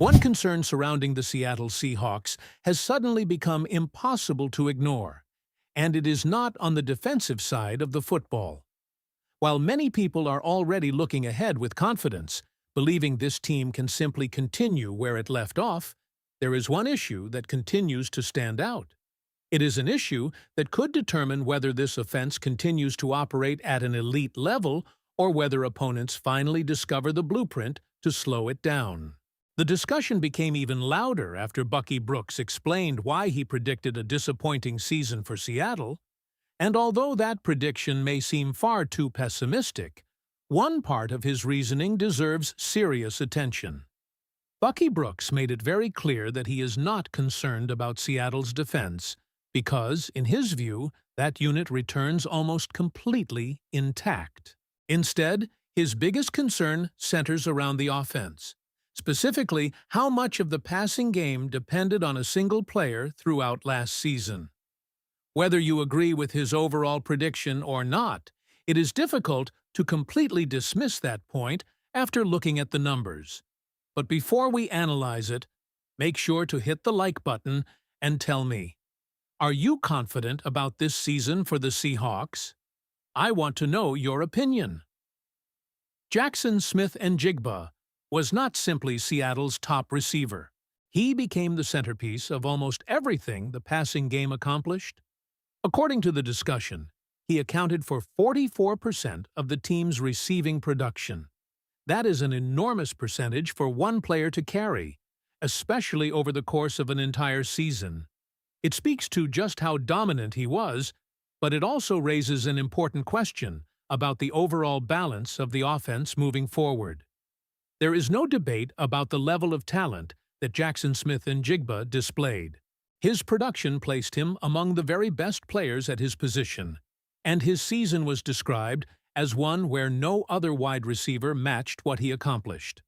One concern surrounding the Seattle Seahawks has suddenly become impossible to ignore, and it is not on the defensive side of the football. While many people are already looking ahead with confidence, believing this team can simply continue where it left off, there is one issue that continues to stand out. It is an issue that could determine whether this offense continues to operate at an elite level or whether opponents finally discover the blueprint to slow it down. The discussion became even louder after Bucky Brooks explained why he predicted a disappointing season for Seattle, and although that prediction may seem far too pessimistic, one part of his reasoning deserves serious attention. Bucky Brooks made it very clear that he is not concerned about Seattle's defense because, in his view, that unit returns almost completely intact. Instead, his biggest concern centers around the offense. Specifically, how much of the passing game depended on a single player throughout last season. Whether you agree with his overall prediction or not, it is difficult to completely dismiss that point after looking at the numbers. But before we analyze it, make sure to hit the like button and tell me, are you confident about this season for the Seahawks? I want to know your opinion. Jaxon Smith-Njigba was not simply Seattle's top receiver. He became the centerpiece of almost everything the passing game accomplished. According to the discussion, he accounted for 44% of the team's receiving production. That is an enormous percentage for one player to carry, especially over the course of an entire season. It speaks to just how dominant he was, but it also raises an important question about the overall balance of the offense moving forward. There is no debate about the level of talent that Jaxon Smith-Njigba displayed. His production placed him among the very best players at his position, and his season was described as one where no other wide receiver matched what he accomplished.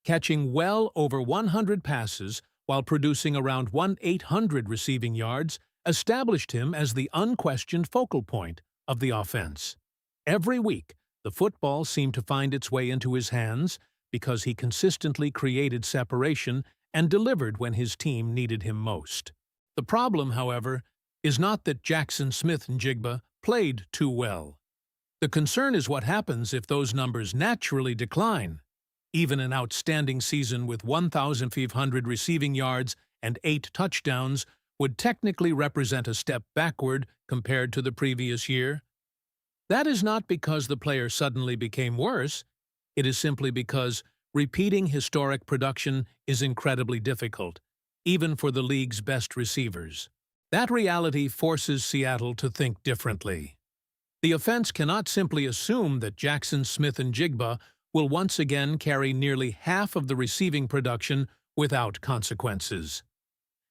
Catching well over 100 passes while producing around 1,800 receiving yards established him as the unquestioned focal point of the offense. Every week, the football seemed to find its way into his hands because he consistently created separation and delivered when his team needed him most. The problem, however, is not that Jaxon Smith-Njigba played too well. The concern is what happens if those numbers naturally decline. Even an outstanding season with 1,500 receiving yards and 8 touchdowns would technically represent a step backward compared to the previous year. That is not because the player suddenly became worse. It is simply because repeating historic production is incredibly difficult, even for the league's best receivers. That reality forces Seattle to think differently. The offense cannot simply assume that Jaxon Smith-Njigba will once again carry nearly half of the receiving production without consequences.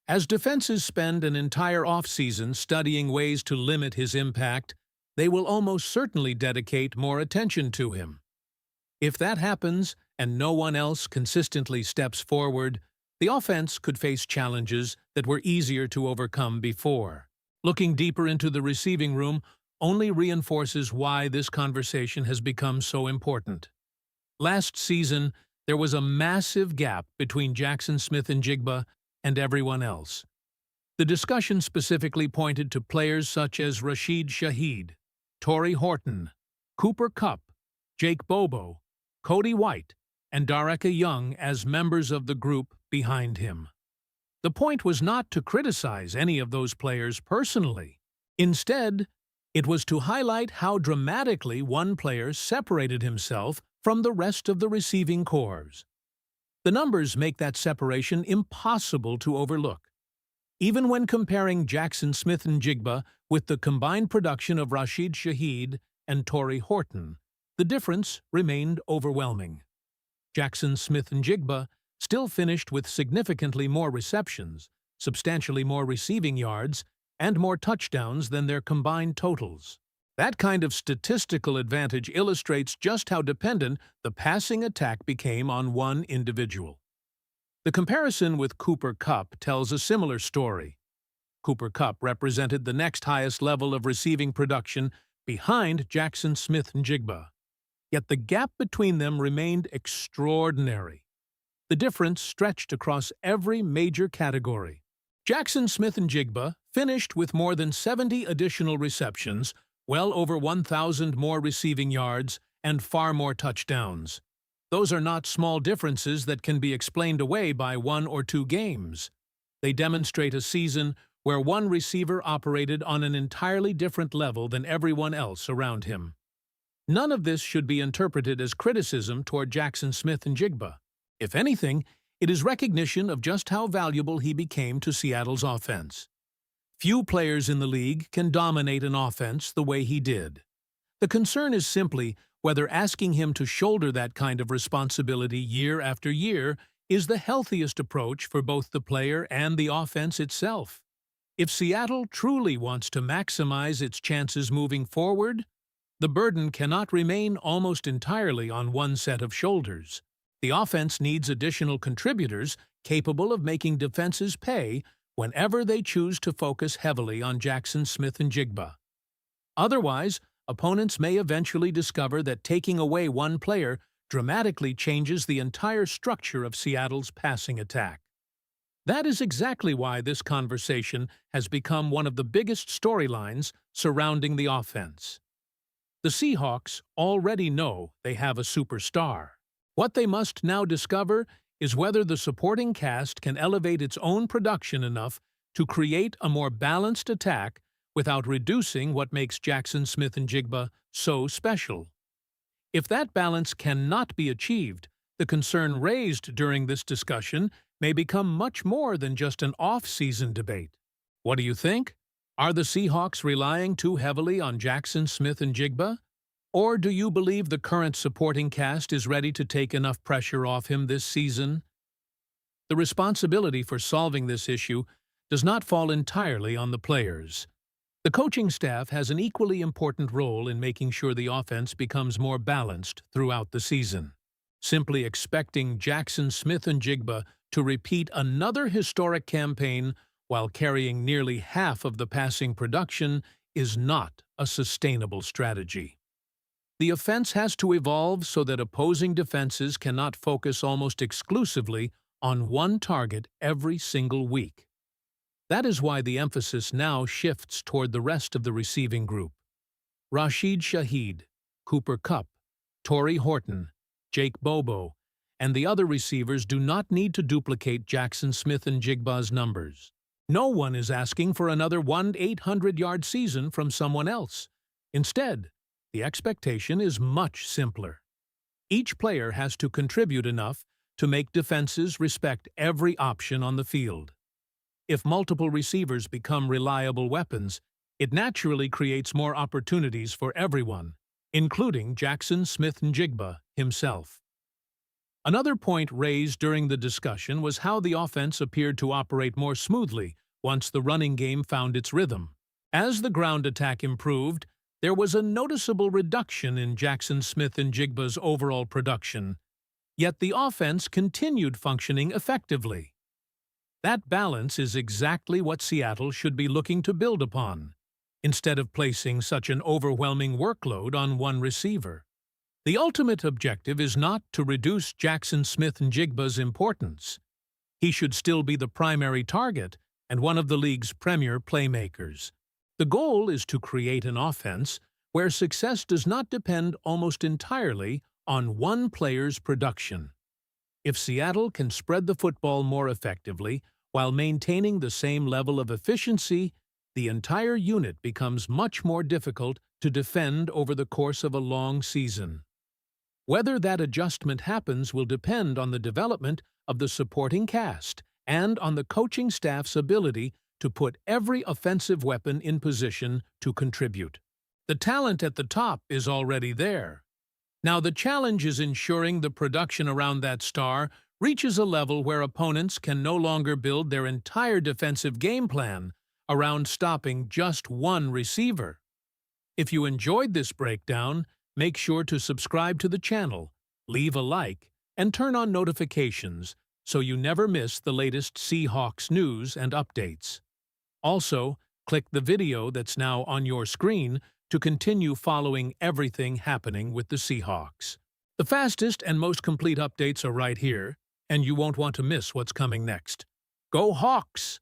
As defenses spend an entire offseason studying ways to limit his impact, they will almost certainly dedicate more attention to him. If that happens and no one else consistently steps forward, the offense could face challenges that were easier to overcome before. Looking deeper into the receiving room only reinforces why this conversation has become so important. Last season, there was a massive gap between Jaxon Smith-Njigba and everyone else. The discussion specifically pointed to players such as Rashid Shaheed, Torrey Horton, Cooper Kupp, Jake Bobo, Cody White, and Dareka Young as members of the group behind him. The point was not to criticize any of those players personally. Instead, it was to highlight how dramatically one player separated himself from the rest of the receiving corps. The numbers make that separation impossible to overlook. Even when comparing Jaxon Smith-Njigba with the combined production of Rashid Shaheed and Torrey Horton, the difference remained overwhelming. Jaxon Smith-Njigba still finished with significantly more receptions, substantially more receiving yards, and more touchdowns than their combined totals. That kind of statistical advantage illustrates just how dependent the passing attack became on one individual. The comparison with Cooper Kupp tells a similar story. Cooper Kupp represented the next highest level of receiving production behind Jaxon Smith-Njigba. Yet the gap between them remained extraordinary. The difference stretched across every major category. Jaxon Smith-Njigba finished with more than 70 additional receptions, well over 1,000 more receiving yards, and far more touchdowns. Those are not small differences that can be explained away by 1 or 2 games. They demonstrate a season where one receiver operated on an entirely different level than everyone else around him. None of this should be interpreted as criticism toward Jaxon Smith-Njigba. If anything, it is recognition of just how valuable he became to Seattle's offense. Few players in the league can dominate an offense the way he did. The concern is simply whether asking him to shoulder that kind of responsibility year after year is the healthiest approach for both the player and the offense itself. If Seattle truly wants to maximize its chances moving forward, the burden cannot remain almost entirely on one set of shoulders. The offense needs additional contributors capable of making defenses pay whenever they choose to focus heavily on Jaxon Smith-Njigba. Otherwise, opponents may eventually discover that taking away one player dramatically changes the entire structure of Seattle's passing attack. That is exactly why this conversation has become one of the biggest storylines surrounding the offense. The Seahawks already know they have a superstar. What they must now discover is whether the supporting cast can elevate its own production enough to create a more balanced attack without reducing what makes Jaxon Smith-Njigba so special. If that balance cannot be achieved, the concern raised during this discussion may become much more than just an off-season debate. What do you think? Are the Seahawks relying too heavily on Jaxon Smith-Njigba? Or do you believe the current supporting cast is ready to take enough pressure off him this season? The responsibility for solving this issue does not fall entirely on the players. The coaching staff has an equally important role in making sure the offense becomes more balanced throughout the season. Simply expecting Jaxon Smith-Njigba to repeat another historic campaign while carrying nearly half of the passing production is not a sustainable strategy. The offense has to evolve so that opposing defenses cannot focus almost exclusively on one target every single week. That is why the emphasis now shifts toward the rest of the receiving group. Rashid Shaheed, Cooper Kupp, Torrey Horton, Jake Bobo, and the other receivers do not need to duplicate Jaxon Smith-Njigba's numbers. No one is asking for another 800-yard season from someone else. Instead, the expectation is much simpler. Each player has to contribute enough to make defenses respect every option on the field. If multiple receivers become reliable weapons, it naturally creates more opportunities for everyone, including Jaxon Smith-Njigba himself. Another point raised during the discussion was how the offense appeared to operate more smoothly once the running game found its rhythm. As the ground attack improved, there was a noticeable reduction in Jaxon Smith-Njigba's overall production, yet the offense continued functioning effectively. That balance is exactly what Seattle should be looking to build upon, instead of placing such an overwhelming workload on one receiver. The ultimate objective is not to reduce Jaxon Smith-Njigba's importance. He should still be the primary target and one of the league's premier playmakers. The goal is to create an offense where success does not depend almost entirely on one player's production. If Seattle can spread the football more effectively while maintaining the same level of efficiency, the entire unit becomes much more difficult to defend over the course of a long season. Whether that adjustment happens will depend on the development of the supporting cast and on the coaching staff's ability to put every offensive weapon in position to contribute. The talent at the top is already there. Now the challenge is ensuring the production around that star reaches a level where opponents can no longer build their entire defensive game plan around stopping just one receiver. If you enjoyed this breakdown, make sure to subscribe to the channel, leave a like, and turn on notifications so you never miss the latest Seahawks news and updates. Also, click the video that's now on your screen to continue following everything happening with the Seahawks. The fastest and most complete updates are right here, and you won't want to miss what's coming next. Go Hawks!